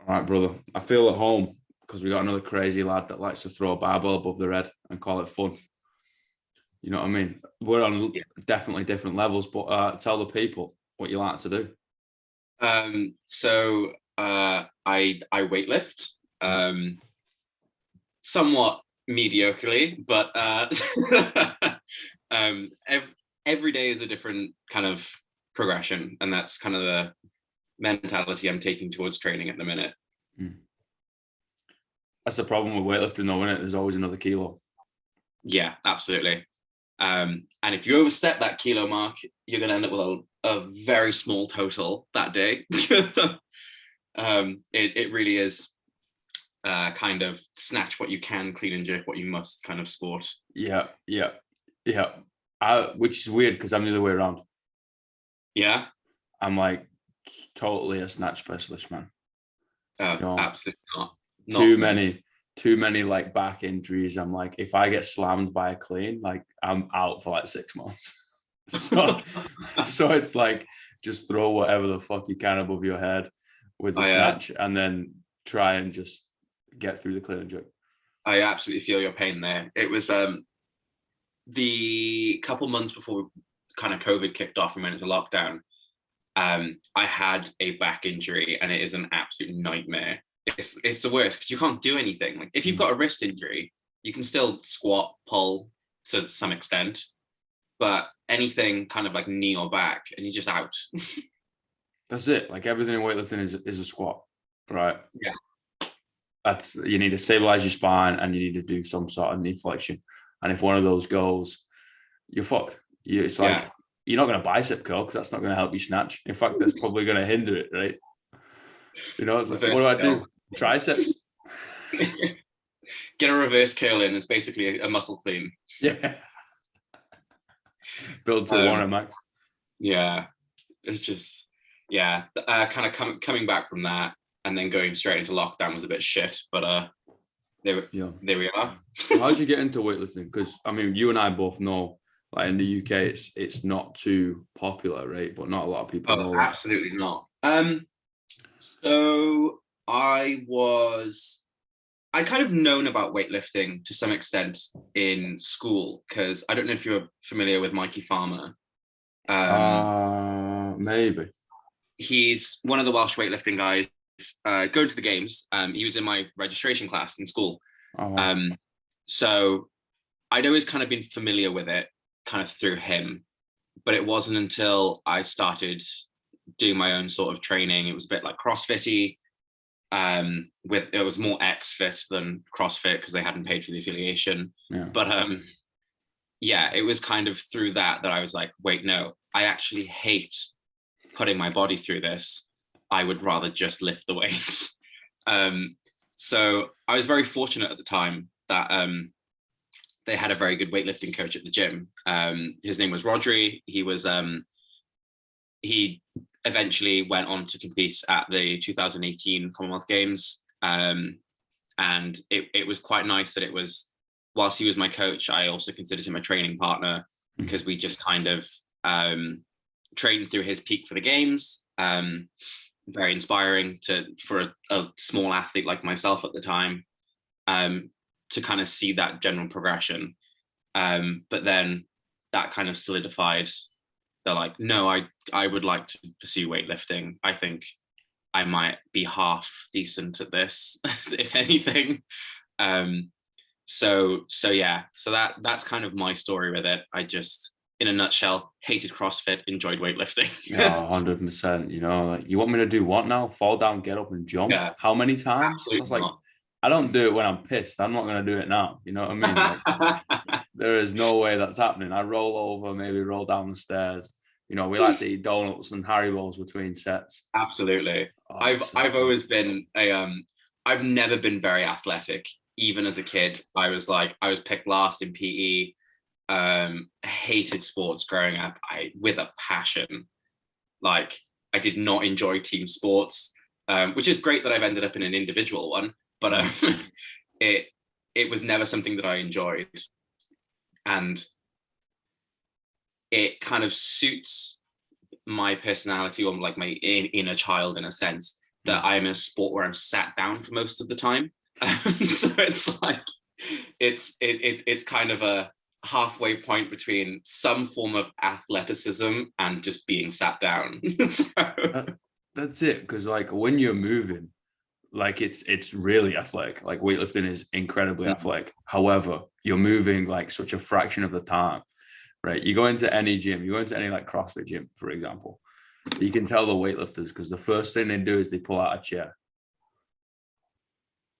All right, brother. I feel at home because we got another crazy lad that likes to throw a barbell above their head and call it fun. You know what I mean? We're on Yeah. definitely different levels, but tell the people what you like to do. I weightlift, somewhat mediocrely, but every day is a different kind of progression, and that's kind of the mentality I'm taking towards training at the minute. That's the problem with weightlifting, though, isn't it? There's always another kilo. Yeah, absolutely. And if you overstep that kilo mark, you're going to end up with a very small total that day. It really is kind of snatch what you can, clean and jerk what you must kind of sport. Yeah. Which is weird because I'm the other way around. Yeah. I'm like totally a snatch specialist, man. Absolutely not. Too many like back injuries. I'm like, if I get slammed by a clean, like I'm out for like 6 months. so it's like just throw whatever the fuck you can above your head with the snatch and then try and just get through the clean and jerk. I absolutely feel your pain there. It was the couple months before kind of COVID kicked off and went into lockdown. I had a back injury and it is an absolute nightmare. It's the worst because you can't do anything. Like if you've got a wrist injury, you can still squat, pull to some extent, but anything kind of like knee or back, and you're just out. That's it. Like everything in weightlifting is a squat, right? Yeah. You need to stabilize your spine and you need to do some sort of knee flexion. And if one of those goes, you're fucked. It's like you're not going to bicep curl because that's not going to help you snatch. In fact, that's probably going to hinder it, right? You know, it's like, what do? Triceps. Get a reverse curl in. It's basically a muscle clean. Yeah. Build to one max. Yeah, it's just kind of coming back from that and then going straight into lockdown was a bit shit. But there we are. How did you get into weightlifting? Because I mean, you and I both know, like in the UK, it's not too popular, right? But not a lot of people know. Absolutely not. So I kind of known about weightlifting to some extent in school because I don't know if you're familiar with Mikey Farmer. Maybe. He's one of the Welsh weightlifting guys going to the games. He was in my registration class in school. Oh, wow. So I'd always kind of been familiar with it kind of through him, but it wasn't until I started doing my own sort of training. It was a bit like CrossFit-y. It was more X-Fit than CrossFit because they hadn't paid for the affiliation. Yeah. But it was kind of through that I was like, wait, no, I actually hate putting my body through this. I would rather just lift the weights. So I was very fortunate at the time that they had a very good weightlifting coach at the gym. His name was Rodri. He eventually went on to compete at the 2018 Commonwealth Games. And it was quite nice that it was, whilst he was my coach, I also considered him a training partner because we just kind of trained through his peak for the games. Very inspiring for a small athlete like myself at the time, to kind of see that general progression. But then that kind of solidified. They're like, no, I would like to pursue weightlifting. I think I might be half decent at this, if anything. So that's kind of my story with it. I just, in a nutshell, hated CrossFit, enjoyed weightlifting. Yeah, 100%. You know, like, you want me to do what now? Fall down, get up, and jump? Yeah, how many times? I was like, not. I don't do it when I'm pissed. I'm not going to do it now. You know what I mean? Like, there is no way that's happening. I roll over, maybe roll down the stairs. You know, we like to eat donuts and Haribos between sets. Absolutely. I've always been I've never been very athletic. Even as a kid, I was picked last in PE. Hated sports growing up. With a passion. Like, I did not enjoy team sports, which is great that I've ended up in an individual one. But it was never something that I enjoyed, and it kind of suits my personality, or like my inner child in a sense, that I'm in a sport where I'm sat down for most of the time. So it's like, it's kind of a halfway point between some form of athleticism and just being sat down. So. That's it, because like when you're moving, like it's really athletic. Like weightlifting is incredibly athletic. However, you're moving like such a fraction of the time, right? You go into any gym, you go into any like CrossFit gym, for example, you can tell the weightlifters because the first thing they do is they pull out a chair.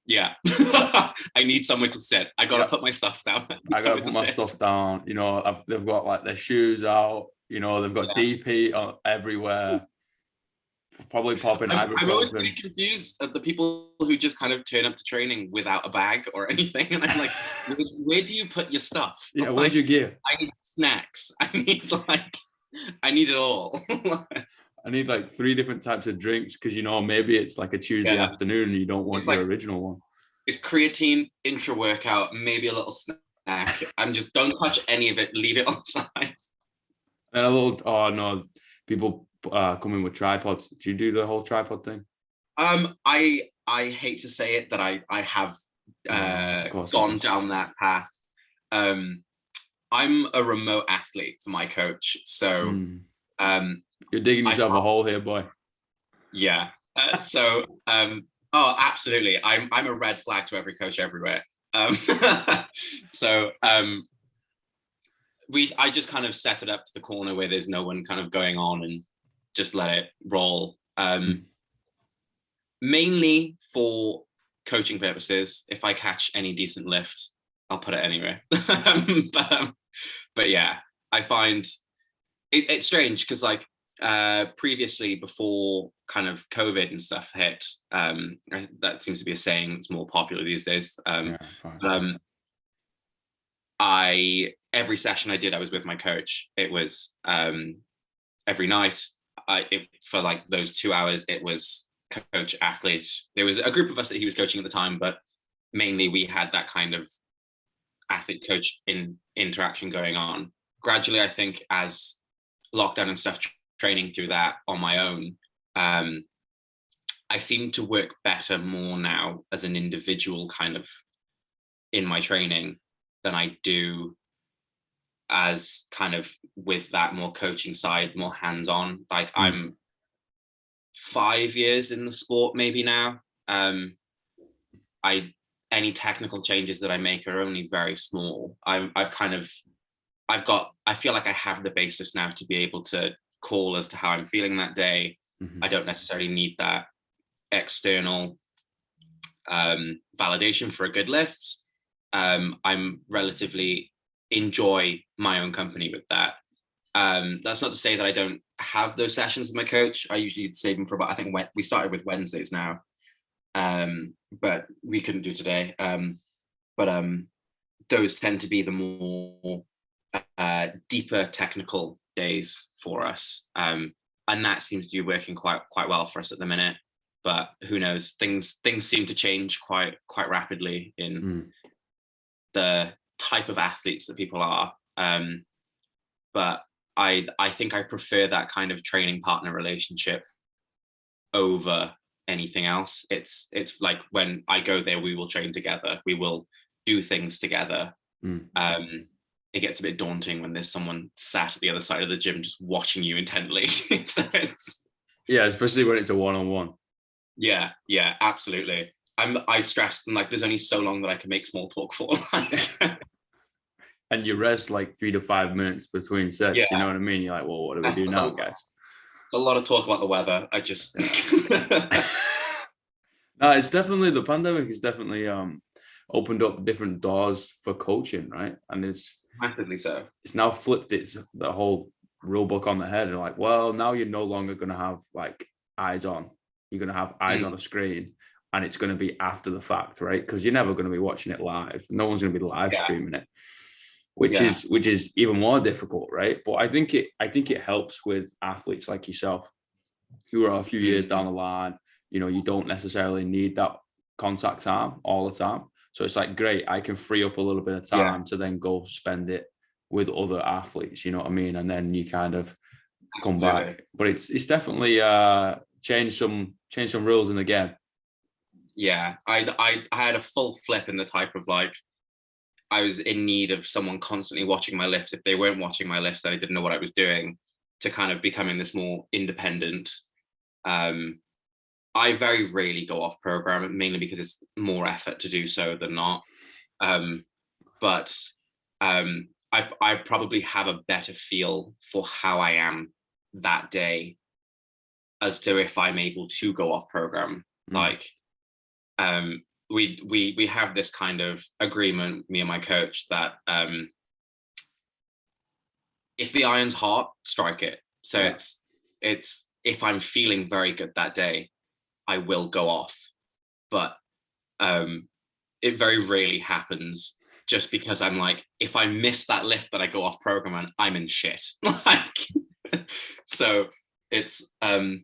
Yeah. I need somewhere to sit. I gotta put my stuff down. I gotta put my stuff down. You know, they've got like their shoes out. You know, they've got DP everywhere. Probably popping ibuprofen. I'm always really confused at the people who just kind of turn up to training without a bag or anything, and I'm like, where do you put your stuff? Yeah, where's your gear? I need snacks. I need it all. I need like 3 different types of drinks because, you know, maybe it's like a Tuesday afternoon and you don't want your original one. It's creatine, intra-workout, maybe a little snack. I'm just, don't touch any of it. Leave it on the side. And a little, oh no, people come in with tripods. Do you do the whole tripod thing? I hate to say it that I have gone down that path. I'm a remote athlete for my coach. So you're digging yourself a hole here, boy. Yeah. Oh, absolutely. I'm a red flag to every coach everywhere. I just kind of set it up to the corner where there's no one kind of going on and just let it roll. Mainly for coaching purposes. If I catch any decent lift, I'll put it anywhere. But yeah, I find it's strange because like previously, before kind of COVID and stuff hit, that seems to be a saying that's more popular these days. Every session I did, I was with my coach. It was every night. For like those 2 hours, it was coach athlete. There was a group of us that he was coaching at the time, but mainly we had that kind of athlete coach interaction going on. Gradually, I think as lockdown and stuff, training through that on my own, I seem to work better more now as an individual kind of in my training than I do as kind of with that more coaching side, more hands-on. Like I'm 5 years in the sport maybe now. Any technical changes that I make are only very small. I feel like I have the basis now to be able to call as to how I'm feeling that day. I don't necessarily need that external validation for a good lift. I'm relatively enjoy my own company with that. That's not to say that I don't have those sessions with my coach. I usually save them for about, I think we started with Wednesdays now, but we couldn't do today. But those tend to be the more deeper technical days for us, and that seems to be working quite well for us at the minute. But who knows? Things seem to change quite rapidly in the type of athletes that people are. But I think I prefer that kind of training partner relationship over anything else. It's like when I go there, we will train together. We will do things together. It gets a bit daunting when there's someone sat at the other side of the gym just watching you intently. Yeah, especially when it's a one-on-one. Yeah, absolutely. I stress, like, there's only so long that I can make small talk for. And you rest like 3 to 5 minutes between sets. You know what I mean? You're like, well, what do we do now, guys? A lot of talk about the weather. I just no, it's definitely, the pandemic has definitely opened up different doors for coaching, right? And it's massively so. It's now flipped the whole rule book on the head, and like, well, now you're no longer going to have like eyes on. You're going to have eyes on a screen, and it's going to be after the fact, right? Because you're never going to be watching it live. No one's going to be live streaming it, which is even more difficult, right? But I think it helps with athletes like yourself who are a few years down the line. You know, you don't necessarily need that contact time all the time. So it's like, great, I can free up a little bit of time to then go spend it with other athletes, you know what I mean? And then you kind of come back. But it's definitely change some rules in the game. Yeah, I had a full flip in the type of like, I was in need of someone constantly watching my lifts. If they weren't watching my lifts, I didn't know what I was doing, to kind of becoming this more independent. I very rarely go off program, mainly because it's more effort to do so than not. But I probably have a better feel for how I am that day as to if I'm able to go off program. Like, we have this kind of agreement, me and my coach, that if the iron's hot, strike it. So it's if I'm feeling very good that day, I will go off. But it very rarely happens, just because I'm like, if I miss that lift that I go off program and I'm in shit. Like, so it's I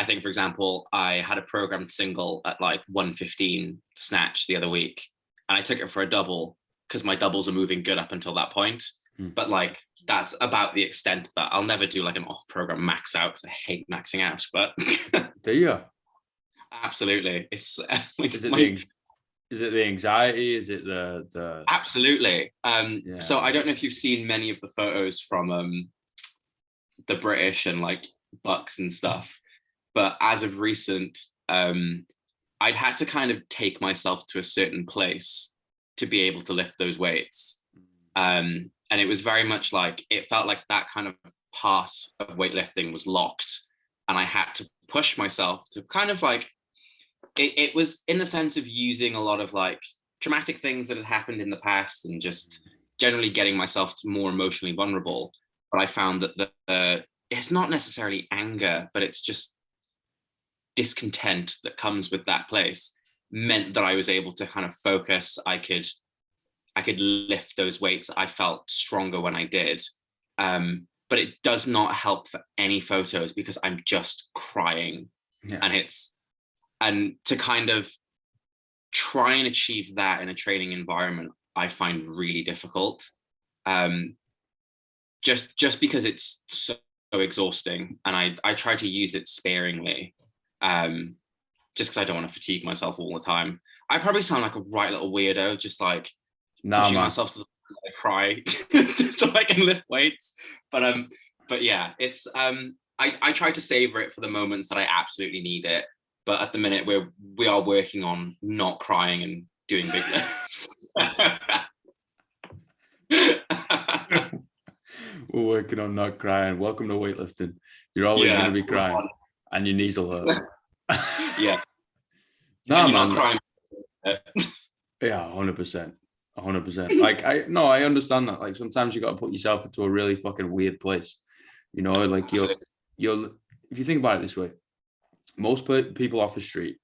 think, for example, I had a programmed single at like 115 snatch the other week, and I took it for a double because my doubles are moving good up until that point. But like, that's about the extent that I'll never do like an off program max out, because I hate maxing out. But do you? Absolutely. It's is it the anxiety? Is it the Absolutely. So I don't know if you've seen many of the photos from the British and like Bucks and stuff, but as of recent, I'd had to kind of take myself to a certain place to be able to lift those weights. And it was very much like, it felt like that kind of part of weightlifting was locked, and I had to push myself to kind of like, it was in the sense of using a lot of like traumatic things that had happened in the past, and just generally getting myself more emotionally vulnerable. But I found that it's not necessarily anger, but it's just discontent that comes with that place, meant that I was able to kind of focus. I could lift those weights. I felt stronger when I did. But it does not help for any photos, because I'm just crying. And to kind of try and achieve that in a training environment, I find really difficult. Just because it's so exhausting, and I try to use it sparingly, just because I don't want to fatigue myself all the time. I probably sound like a right little weirdo, just like pushing myself to the point that I cry so I can lift weights. But yeah, it's I try to savor it for the moments that I absolutely need it. But at the minute, we are working on not crying and doing big lifts. We're working on not crying. Welcome to weightlifting. You're always going to be crying, and your knees will hurt. Yeah. No, man. Not crying. Yeah, 100%. 100%. Like, I understand that. Like, sometimes you got to put yourself into a really fucking weird place. You know, like you're if you think about it this way, most people off the street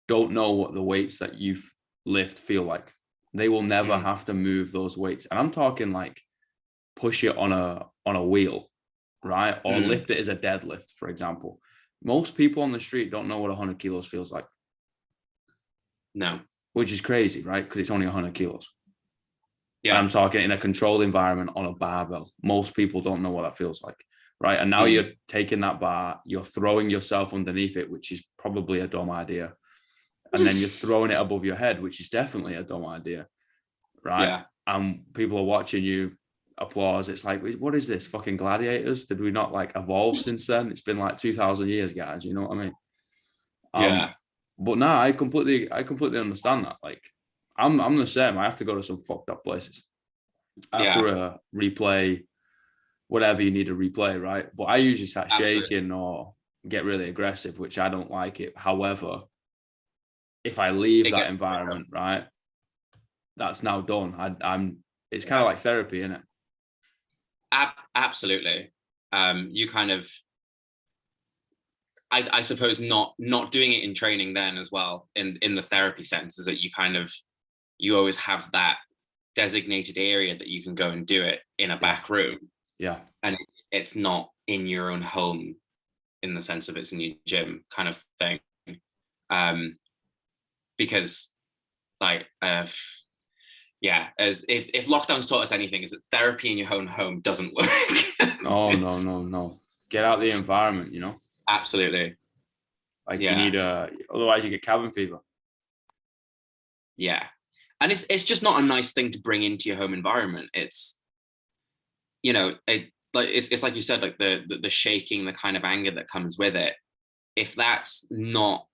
don't know what the weights that you lift feel like. They will never have to move those weights. And I'm talking like push it on a wheel, right? Or lift it as a deadlift, for example. Most people on the street don't know what 100 kilos feels like. No. Which is crazy, right? Because it's only 100 kilos. Yeah. And I'm talking in a controlled environment on a barbell. Most people don't know what that feels like, right? And now you're taking that bar, you're throwing yourself underneath it, which is probably a dumb idea. And then you're throwing it above your head, which is definitely a dumb idea, right? Yeah. And people are watching you, applause. It's like, what is this? Fucking gladiators? Did we not like evolve since then? It's been like 2,000 years, guys. You know what I mean? Yeah. But no, I completely understand that. Like, I'm the same. I have to go to some fucked up places after a replay, whatever you need to replay, right? But I usually start shaking or get really aggressive, which I don't like it. However, if I leave that environment, right, that's now done. It's kind of like therapy, isn't it? Absolutely. You kind of, I suppose not doing it in training then as well, in the therapy sense, is that you always have that designated area that you can go and do it in a back room. Yeah. And it's not in your own home in the sense of it's in your gym kind of thing. Because like, as if lockdown's taught us anything, is that therapy in your own home doesn't work. No. get out the environment, you know? Absolutely. Like you Yeah. need otherwise you get cabin fever. Yeah. And it's just not a nice thing to bring into your home environment. It's, you know, it's like you said, like the shaking, the kind of anger that comes with it. If that's not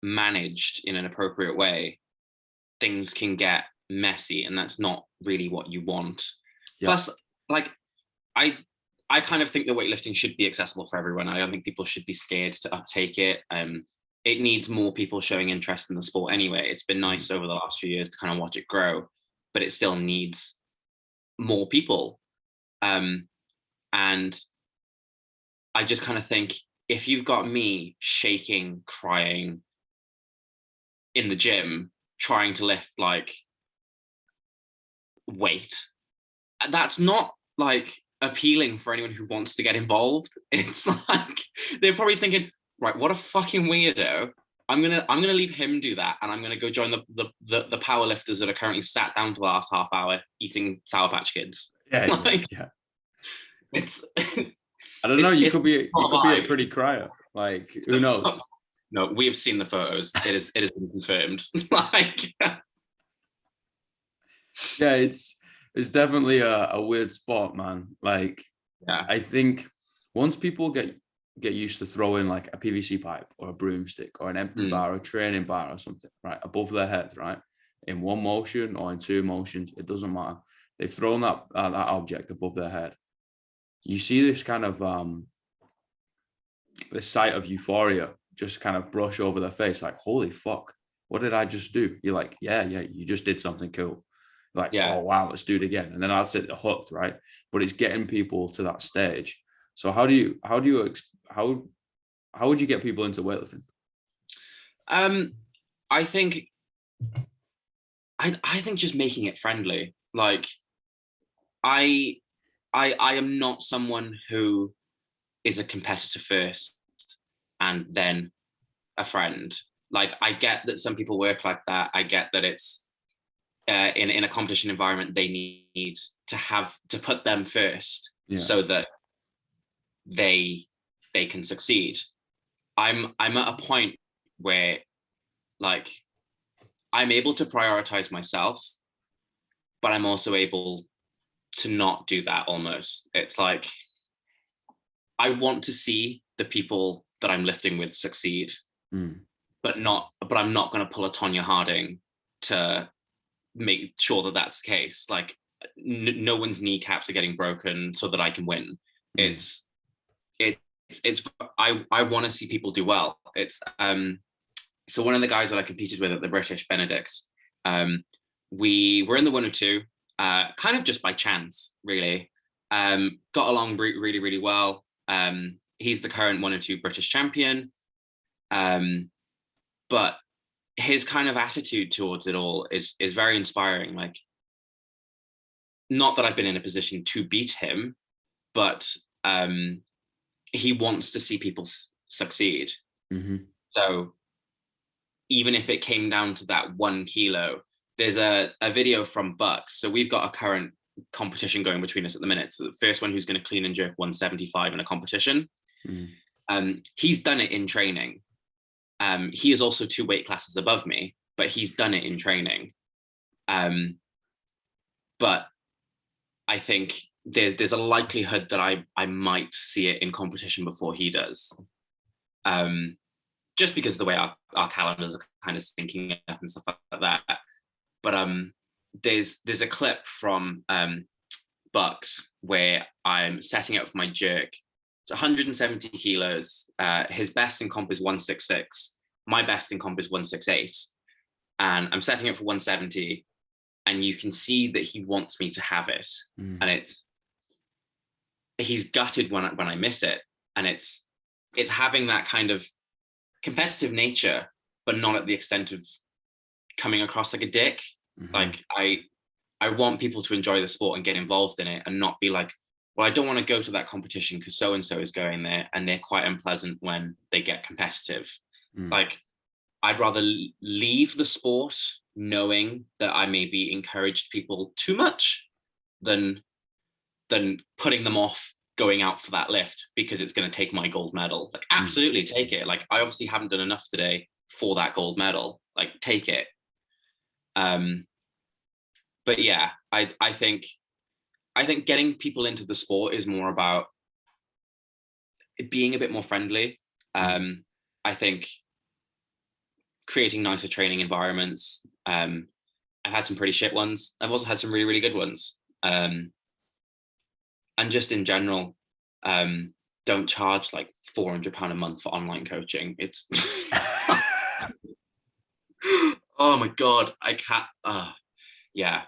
managed in an appropriate way, things can get messy, and that's not really what you want. Yeah. Plus, like I kind of think that weightlifting should be accessible for everyone. I don't think people should be scared to uptake it. It needs more people showing interest in the sport anyway. It's been nice over the last few years to kind of watch it grow, but it still needs more people. And I just kind of think, if you've got me shaking, crying in the gym, trying to lift like weight, that's not like appealing for anyone who wants to get involved. It's like they're probably thinking, right, what a fucking weirdo. I'm gonna leave him do that, and I'm gonna go join the power lifters that are currently sat down for the last half hour eating Sour Patch Kids. Yeah, like, yeah. It's I don't know. You it's could be not a a vibe. pretty crier. Like who knows? No, we have seen the photos. It has been confirmed. Like, Yeah, it's definitely a weird sport, man. Like yeah, I think once people get used to throwing like a PVC pipe or a broomstick or an empty bar or a training bar or something, right, above their head, right, in one motion or in two motions, it doesn't matter. They've thrown that object above their head. You see this kind of this sight of euphoria just kind of brush over their face, like, holy fuck, what did I just do? You're like, yeah, you just did something cool. Like, yeah. oh wow, let's do it again. And then that's it, hooked, right? But it's getting people to that stage. So how would you get people into weightlifting? I think I think just making it friendly. Like, I am not someone who is a competitor first and then a friend. Like, I get that some people work like that. I get that it's in a competition environment, they need to put them first, so that they can succeed. I'm at a point where, like, I'm able to prioritize myself, but I'm also able to not do that almost. It's like, I want to see the people that I'm lifting with succeed, but I'm not going to pull a Tonya Harding to make sure that that's the case. Like, no one's kneecaps are getting broken so that I can win. I want to see people do well. So one of the guys that I competed with at the British, Benedict, we were in the 102, kind of just by chance, really. Got along really, really well. He's the current 102 British champion. But his kind of attitude towards it all is very inspiring. Like, not that I've been in a position to beat him, but he wants to see people succeed. So even if it came down to that 1 kilo, there's a video from Bucks. So we've got a current competition going between us at the minute. So the first one who's going to clean and jerk 175 in a competition. He's done it in training. He is also 2 weight classes above me, but he's done it in training. But I think there's a likelihood that I might see it in competition before he does. Just because of the way our calendars are kind of syncing up and stuff like that. But there's a clip from Bucks where I'm setting up for my jerk. It's 170 kilos. His best in comp is 166. My best in comp is 168. And I'm setting it for 170. And you can see that he wants me to have it. And he's gutted when I miss it. And it's having that kind of competitive nature, but not at the extent of coming across like a dick. Like, I want people to enjoy the sport and get involved in it, and not be like, well, I don't want to go to that competition because so-and-so is going there and they're quite unpleasant when they get competitive. Like, I'd rather leave the sport knowing that I maybe encouraged people too much than putting them off going out for that lift because it's going to take my gold medal. Like, absolutely take it. Like, I obviously haven't done enough today for that gold medal. Like, take it. But yeah, I think getting people into the sport is more about being a bit more friendly. I think creating nicer training environments. I've had some pretty shit ones. I've also had some really, really good ones. And just in general, don't charge like £400 a month for online coaching. It's oh my God, I can't. Yeah,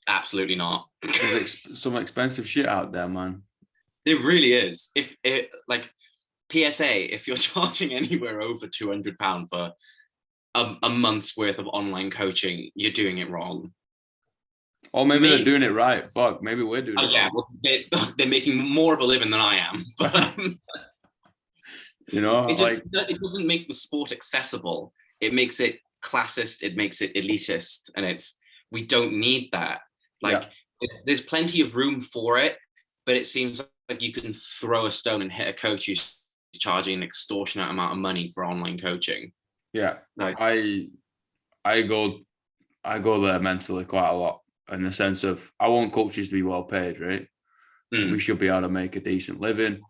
absolutely not. There's some expensive shit out there, man. It really is. If it like PSA, if you're charging anywhere over £200 for a month's worth of online coaching, you're doing it wrong. Or maybe they're doing it right. Fuck, maybe we're doing it wrong. Well, they're making more of a living than I am. But, you know, it doesn't make the sport accessible. It makes it classist. It makes it elitist, and we don't need that. Like, there's plenty of room for it, but it seems like you can throw a stone and hit a coach who's charging an extortionate amount of money for online coaching. Yeah, like I go there mentally quite a lot, in the sense of I want coaches to be well paid, right? We should be able to make a decent living,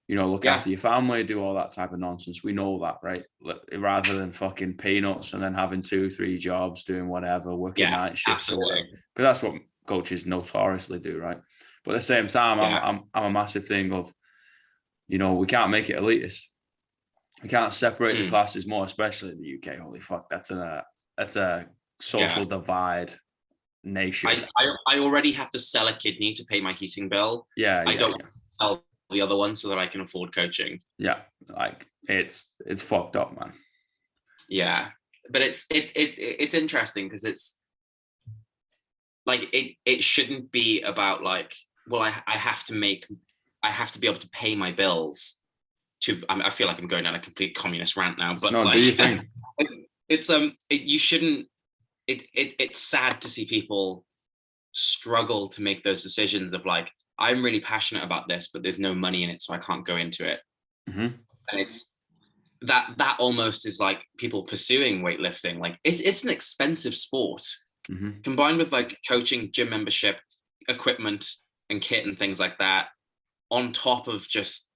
you know, look after your family, do all that type of nonsense. We know that, right? Rather than fucking peanuts and then having 2-3 jobs, doing whatever, working night shifts or whatever. Because that's what coaches notoriously do, right? But at the same time, I'm a massive thing of, you know, we can't make it elitist. We can't separate the classes more, especially in the UK. Holy fuck, that's a social divide nation. I already have to sell a kidney to pay my heating bill. I don't sell the other one so that I can afford coaching. Yeah, like it's fucked up, man. Yeah, but it's interesting because it's like it shouldn't be about like, well, I have to be able to pay my bills. I feel like I'm going down a complete communist rant now, but no, do you think you shouldn't. It's sad to see people struggle to make those decisions of like, I'm really passionate about this, but there's no money in it, so I can't go into it. And it's that almost is like people pursuing weightlifting. Like it's an expensive sport, combined with like coaching, gym membership, equipment, and kit and things like that, on top of just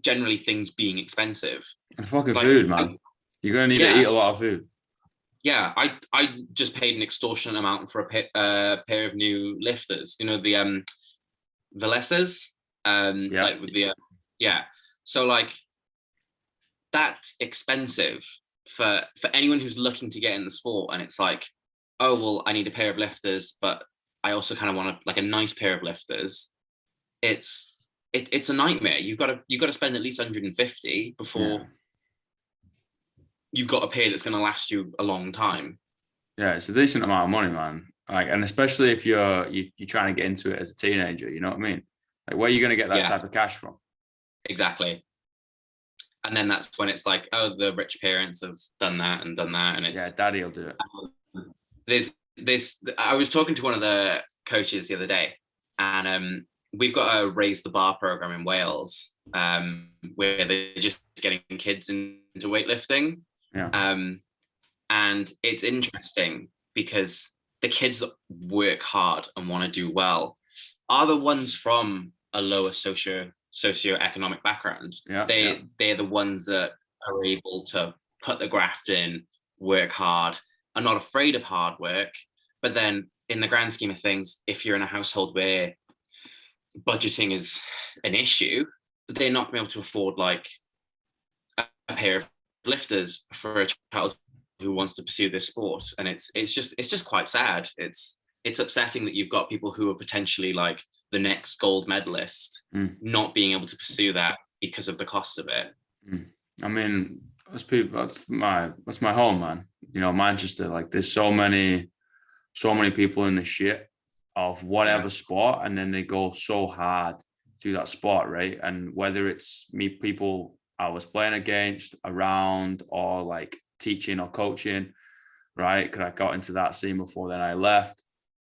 generally things being expensive. And fucking food, man. You're gonna need to eat a lot of food. Yeah, I just paid an extortionate amount for a pair of new lifters. You know, the Velesas, like with the So like, that's expensive for anyone who's looking to get in the sport, and it's like, oh well, I need a pair of lifters, but I also kind of want a nice pair of lifters. It's a nightmare. You've got to spend at least 150 before you've got a pair that's going to last you a long time. Yeah, it's a decent amount of money, man. Like, and especially if you're trying to get into it as a teenager, you know what I mean? Like, where are you going to get that type of cash from? Exactly. And then that's when it's like, oh, the rich parents have done that, and it's daddy will do it. I was talking to one of the coaches the other day, and we've got a Raise the Bar program in Wales, where they're just getting kids into weightlifting. And it's interesting because the kids that work hard and want to do well are the ones from a lower socioeconomic background. They're the ones that are able to put the graft in, work hard, are not afraid of hard work. But then in the grand scheme of things, if you're in a household where budgeting is an issue, they're not going to be able to afford like a pair of lifters for a child who wants to pursue this sport. And it's just quite sad. It's upsetting that you've got people who are potentially like the next gold medalist not being able to pursue that because of the cost of it. I mean, that's my home, man. You know, Manchester, like there's so many people in the shit of whatever sport, and then they go so hard to that sport, right? And whether it's people I was playing against, around, or like teaching or coaching, right? Because I got into that scene before then I left.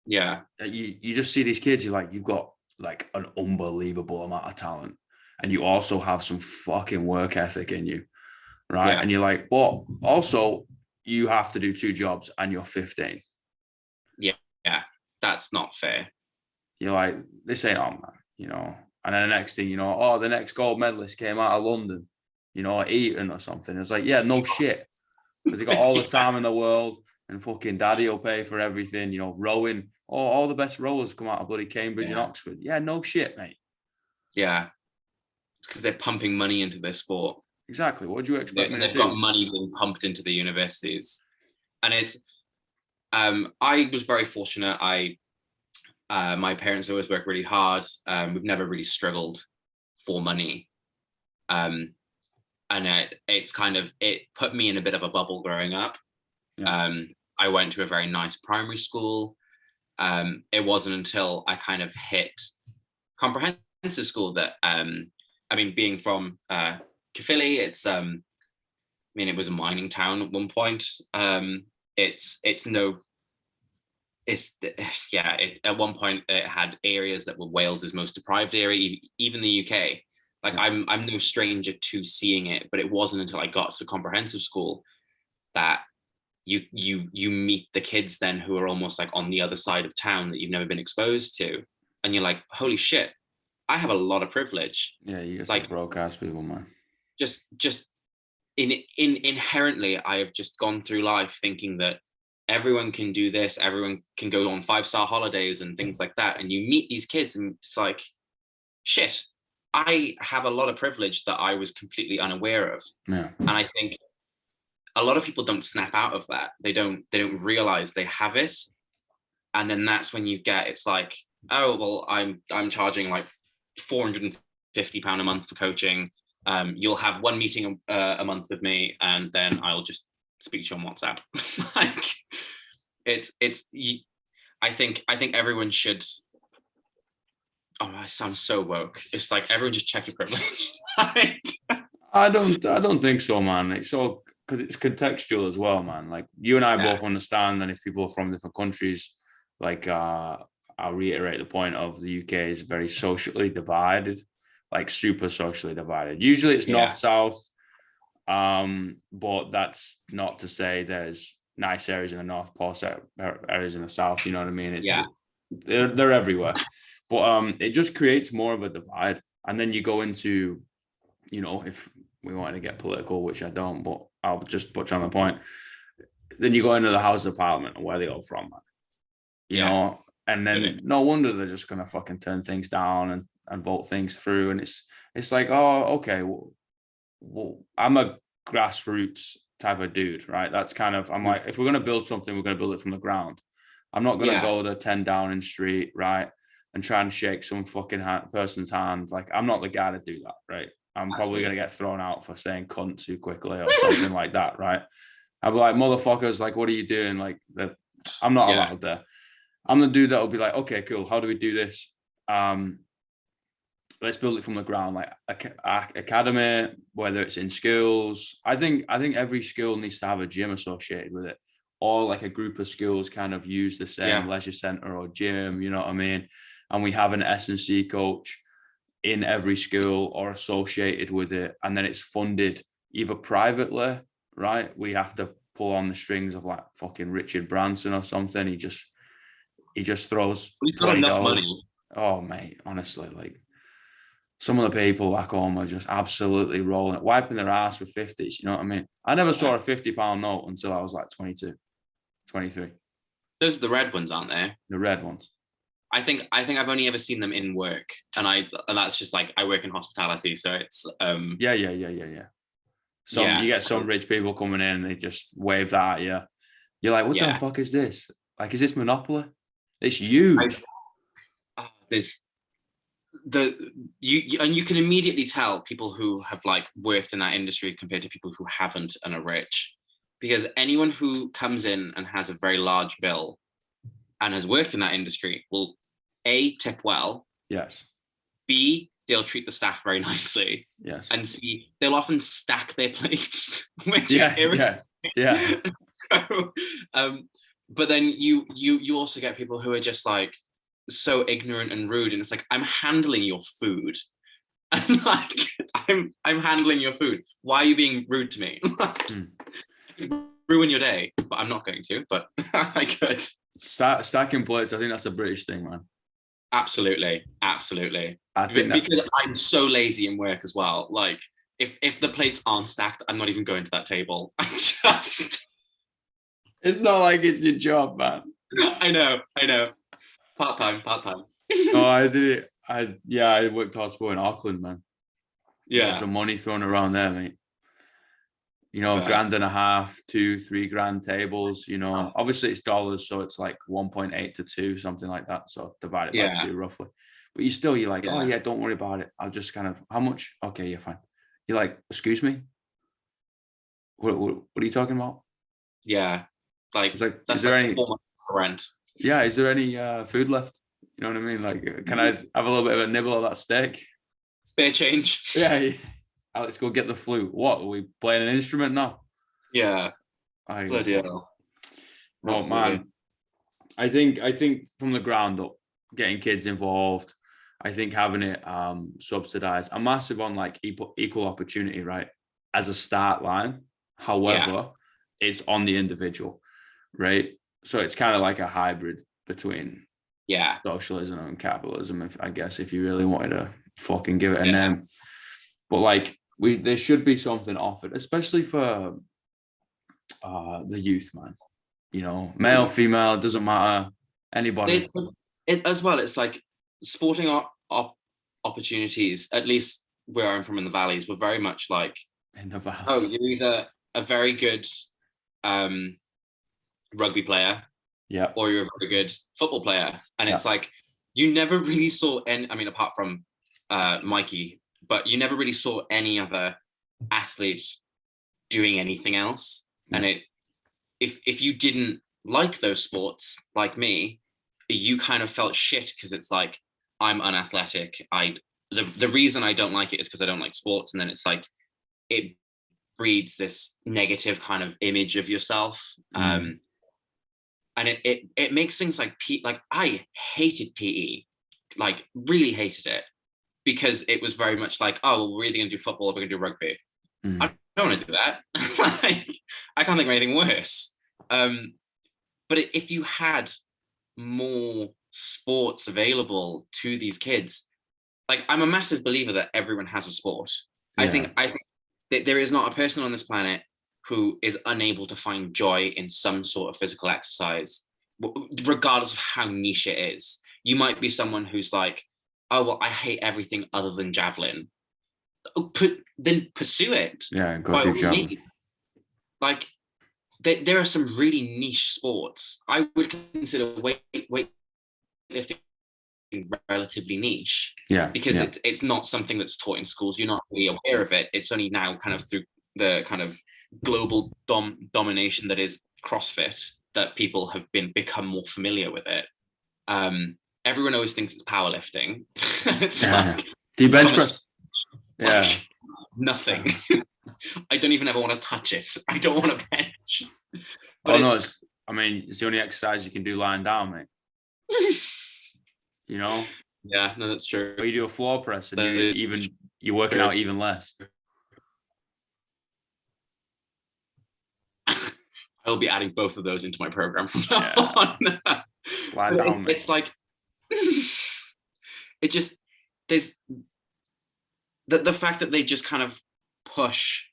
You just see these kids, you're like, you've got like an unbelievable amount of talent, and you also have some fucking work ethic in you, right? Yeah. And you're like, but also you have to do two jobs and you're 15. Yeah, that's not fair. You're like, this ain't on, man, you know. And then the next thing you know, oh, the next gold medalist came out of London, you know, or Eton or something. It's like, yeah, no shit. Because they got all the time in the world, and fucking daddy will pay for everything, you know, rowing. Oh, all the best rowers come out of bloody Cambridge and Oxford. Yeah, no shit, mate. Yeah, because they're pumping money into their sport. Exactly. What do you expect me to They've do? got money being pumped into the universities, and it's. I was very fortunate. My parents always worked really hard. We've never really struggled for money, and it's kind of, it put me in a bit of a bubble growing up. Yeah. I went to a very nice primary school. It wasn't until I kind of hit comprehensive school that I mean, being from Caerphilly, it's I mean, it was a mining town at one point. It's yeah. At one point, it had areas that were Wales's most deprived area, even the UK. Like, I'm no stranger to seeing it, but it wasn't until I got to comprehensive school that you meet the kids then who are almost like on the other side of town that you've never been exposed to, and you're like, holy shit, I have a lot of privilege. Yeah, you get like some broke ass people, man. just inherently, I have just gone through life thinking that everyone can do this, everyone can go on 5-star holidays and things like that, and you meet these kids and it's like, shit, I have a lot of privilege that I was completely unaware of. Yeah. And I think a lot of people don't snap out of that. They don't realize they have it, and then that's when you get, it's like, oh well, I'm charging like £450 a month for coaching. You'll have one meeting a month with me, and then I'll just speak to you on WhatsApp. Like, I think everyone should. Oh, I sound so woke. It's like, everyone just check your privilege. Like, I don't think so, man. It's all because it's contextual as well, man. Like, you and I both understand that if people are from different countries, like I'll reiterate the point of the UK is very socially divided, like super socially divided. Usually it's north south, but that's not to say there's nice areas in the north, poor areas in the south. You know what I mean? It's, they're everywhere, but it just creates more of a divide. And then you go into, you know, if we wanted to get political, which I don't, but I'll just touch on the point. Then you go into the House of Parliament and where they all from, man. You know, and then no wonder they're just gonna fucking turn things down and vote things through. And it's like, oh, okay, well, I'm a grassroots type of dude, right? That's kind of, I'm like, if we're gonna build something, we're gonna build it from the ground. I'm not gonna go to 10 Downing Street, right, and try and shake some fucking person's hand. Like, I'm not the guy to do that, right? I'm probably going to get thrown out for saying cunt too quickly or something like that, right? I'll be like, motherfuckers, like, what are you doing? Like, I'm not allowed there. I'm the dude that will be like, okay, cool. How do we do this? Let's build it from the ground, like academy, whether it's in schools. I think every school needs to have a gym associated with it, or like a group of schools kind of use the same leisure center or gym, you know what I mean? And we have an S&C coach in every school or associated with it, and then it's funded either privately, right? We have to pull on the strings of like fucking Richard Branson or something. He just throws $20. Oh mate, honestly, like, some of the people back home are just absolutely rolling it, wiping their ass with 50s, you know what I mean? I never saw a £50 note until I was like 22, 23. Those are the red ones, aren't they? The red ones. I think I've only ever seen them in work, and that's just like, I work in hospitality, so it's yeah. You get some rich people coming in and they just wave that at you. You're like, what the fuck is this? Like, is this Monopoly? It's huge. You can immediately tell people who have like worked in that industry compared to people who haven't and are rich, because anyone who comes in and has a very large bill and has worked in that industry will A, tip well. Yes. B, they'll treat the staff very nicely. Yes. And C, they'll often stack their plates. Yeah. So, but then you also get people who are just like, so ignorant and rude, and it's like, I'm handling your food. And like, I'm handling your food. Why are you being rude to me? Ruin your day, but I'm not going to, but I could. Stacking plates, I think that's a British thing, man. Absolutely. I think because I'm so lazy in work as well. Like, if the plates aren't stacked, I'm not even going to that table. It's not like it's your job, man. I know. Part-time. No, I did it. I worked hard sport in Auckland, man. Yeah. Some money thrown around there, mate. $1.5, $2-3 grand tables, obviously it's dollars, so it's like 1.8 to 2, something like that. So divide it by 2 roughly. But you're like, oh yeah, don't worry about it. I'll just kind of, how much? Okay, yeah, fine. You're like, excuse me? What are you talking about? Yeah. Like, is there any rent? Yeah, is there any food left? You know what I mean? Like, can I have a little bit of a nibble of that steak? Spare change. Yeah. Alex, go get the flute. What? Are we playing an instrument now? Yeah. Bloody hell. Oh man. I think from the ground up, getting kids involved, I think having it subsidized. I'm massive on like equal opportunity, right? As a start line. However, it's on the individual, right? So it's kind of like a hybrid between socialism and capitalism, I guess, if you really wanted to fucking give it a name. But like, there should be something offered, especially for the youth, man. Male, female, it doesn't matter. Anybody. As well, it's like sporting opportunities, at least where I'm from in the valleys, were very much like, in the valleys. Oh, you're either a very good rugby player, or you're a very good football player. And it's like, you never really saw any, I mean, apart from Mikey, but you never really saw any other athlete doing anything else. And if you didn't like those sports, like me, you kind of felt shit because it's like, I'm unathletic. The reason I don't like it is because I don't like sports. And then it's like, it breeds this negative kind of image of yourself. And it makes things like I hated PE, like really hated it, because it was very much like, oh, well, we're either going to do football or we're going to do rugby. I don't want to do that. Like, I can't think of anything worse. But if you had more sports available to these kids, like, I'm a massive believer that everyone has a sport. I think that there is not a person on this planet who is unable to find joy in some sort of physical exercise, regardless of how niche it is. You might be someone who's like, oh, well, I hate everything other than javelin. Then pursue it. Yeah, go do javelin. Like, there are some really niche sports. I would consider weightlifting relatively niche. Yeah. Because it's not something that's taught in schools. You're not really aware of it. It's only now kind of through the kind of global domination that is CrossFit that people have become more familiar with it. Everyone always thinks it's powerlifting. It's like, do you bench press? Yeah. Nothing. I don't even ever want to touch it. I don't want to bench. But it's the only exercise you can do lying down, mate. Yeah, no, that's true. Or you do a floor press and you're working out even less. I'll be adding both of those into my program from now on. Lie down, mate. It's like, it just, there's the fact that they just kind of push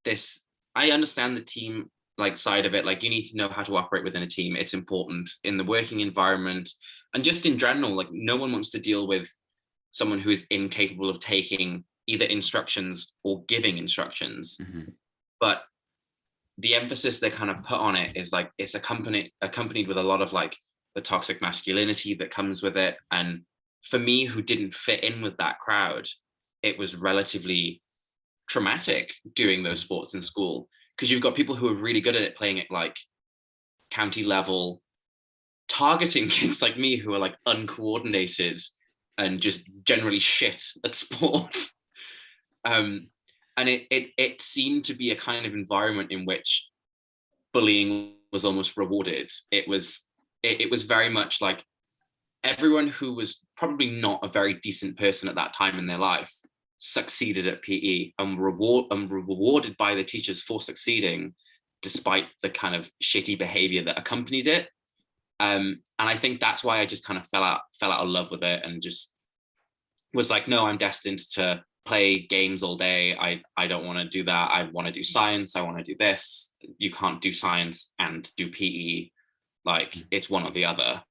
this. I understand the team side of it. Like, you need to know how to operate within a team. It's important in the working environment and just in general. Like, no one wants to deal with someone who is incapable of taking either instructions or giving instructions. But the emphasis they kind of put on it is like, it's accompanied with a lot of like the toxic masculinity that comes with it. And for me, who didn't fit in with that crowd, it was relatively traumatic doing those sports in school, because you've got people who are really good at it, playing at like county level, targeting kids like me who are like uncoordinated and just generally shit at sports. And it seemed to be a kind of environment in which bullying was almost rewarded. It was very much like, everyone who was probably not a very decent person at that time in their life succeeded at PE and were rewarded by the teachers for succeeding, despite the kind of shitty behavior that accompanied it. And I think that's why I just kind of fell out of love with it, and just was like, no, I'm destined to play games all day. I don't want to do that. I want to do science. I want to do this. You can't do science and do PE. Like, it's one or the other.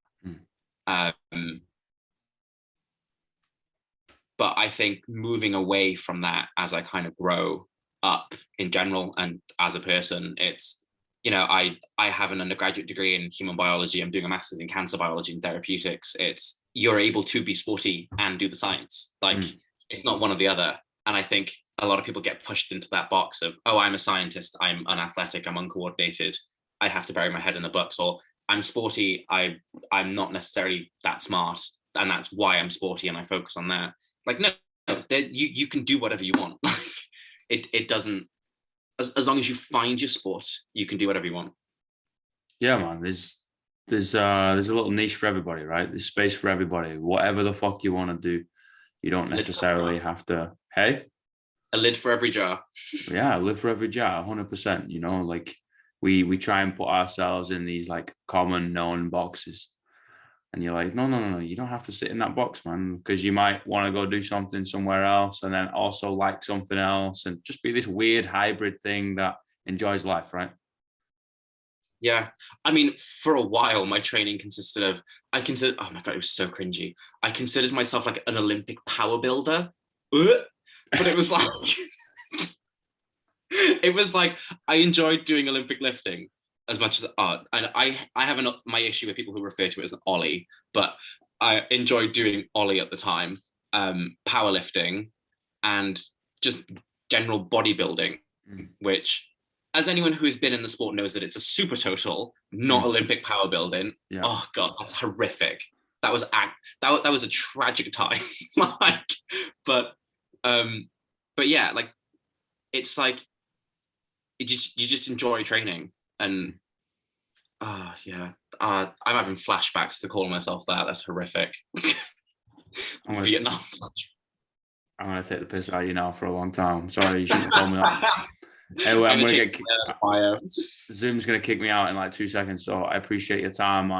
But I think moving away from that as I kind of grow up in general and as a person, it's, you know, I have an undergraduate degree in human biology. I'm doing a master's in cancer biology and therapeutics. It's, you're able to be sporty and do the science. Like, it's not one or the other. And I think a lot of people get pushed into that box of, oh, I'm a scientist, I'm unathletic, I'm uncoordinated, I have to bury my head in the books, or I'm sporty, I'm not necessarily that smart, and that's why I'm sporty and I focus on that. Like, no, you can do whatever you want. It doesn't, as long as you find your sport, you can do whatever you want. Yeah, man. There's a little niche for everybody, right? There's space for everybody. Whatever the fuck you want to do, you don't necessarily have to. Hey, a lid for every jar. Yeah, a lid for every jar, 100%. You know, like we try and put ourselves in these like common known boxes. And you're like, no, you don't have to sit in that box, man, because you might want to go do something somewhere else and then also like something else and just be this weird hybrid thing that enjoys life, right? Yeah. I mean, for a while, my training consisted of, oh my God, it was so cringy. I considered myself like an Olympic power builder, but it was like, I enjoyed doing Olympic lifting as much as and I have my issue with people who refer to it as an ollie, but I enjoyed doing ollie at the time, powerlifting, and just general bodybuilding, which, as anyone who has been in the sport knows, that it's a super total, not Olympic power building. Yeah. Oh God, that's horrific. That was a tragic time. but yeah, like, it's like you just enjoy training. And yeah, I'm having flashbacks to calling myself that. That's horrific. Vietnam. I'm gonna take the piss out of you now for a long time. Sorry, you shouldn't call me that. Anyway, I'm gonna get Zoom's gonna kick me out in like 2 seconds. So I appreciate your time, man.